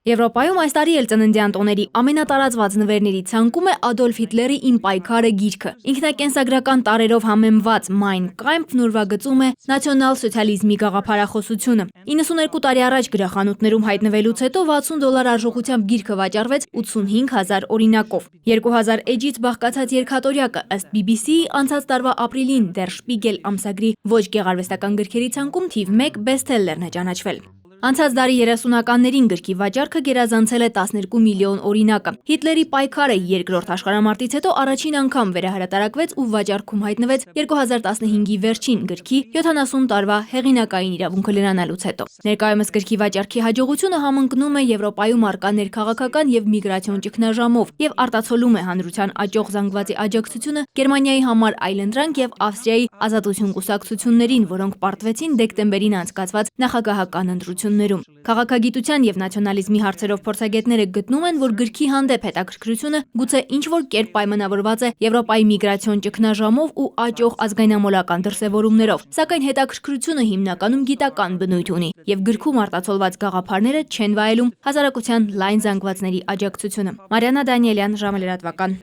Եվրոպայում այս տարի էլ ծննդյան տոների ամենատարածված նվերների ցանկում է Ադոլֆ Հիտլերի «Իմ պայքարը» գիրքը։ Ինքնակենսագրական տարրերով համեմված Մայն Կամփն ուրվագծում է նացիոնալ-սոցիալիզմի գաղափարախոսությունը։ 92 տարի առաջ գրախանութներում հայտնվելուց հետո $60 արժողությամբ գիրքը վաճառվեց 85,000 օրինակով։ 2000 էջից բաղկացած երկաթորյակը ըստ BBC-ի անցած տարվա ապրիլին Der Spiegel ամսագրի ոչ գեղարվեստական գրքերի ցանկում թիվ 1 բեսթսելլերն է ճանաչվել։ Անցած դարի 30-ականներին գրքի վաճառքը գերազանցել է 12 միլիոն օրինակը։ Հիտլերի պայքարը երկրորդ աշխարհամարտից հետո առաջին անգամ վերահրատարակվեց ու վաճառքում հայտնվեց 2015-ի վերջին գրքի 70 տարվա հեղինակային իրավունքը լրանալուց հետո։ Ներկայումս գրքի վաճառքի հաջողությունը համընկնում է Եվրոպայում առկա ներքաղաքական եւ միգրացիոն ճգնաժամով եւ արտացոլում է հանրության աճող զանգվածի աջակցությունը Գերմանիայի համար այլընտրանք եւ Ավստրիայի ազատություն կուսակցություններին, որոնք պարտվեցին դեկտեմբերին անցկացված նախագահական ընտրություններում։ Քաղաքագիտության եւ նացիոնալիզմի հարցերով փորձագետները գտնում են, որ գրքի հանդեպ հետաքրքրությունը գուցե ինչ-որ կերպ պայմանավորված է Եվրոպայի միգրացիոն ճգնաժամով ու աճող ազգայնամոլական դրսևորումներով, սակայն հետաքրքրությունը հիմնականում գիտական բնույթ ունի եւ գրքում արտացոլված գաղափարները չեն վայելում հասարակության լայն զանգվածների աջակցությունը։ Մարիաննա Դանիելյան, ժամը լրատվական։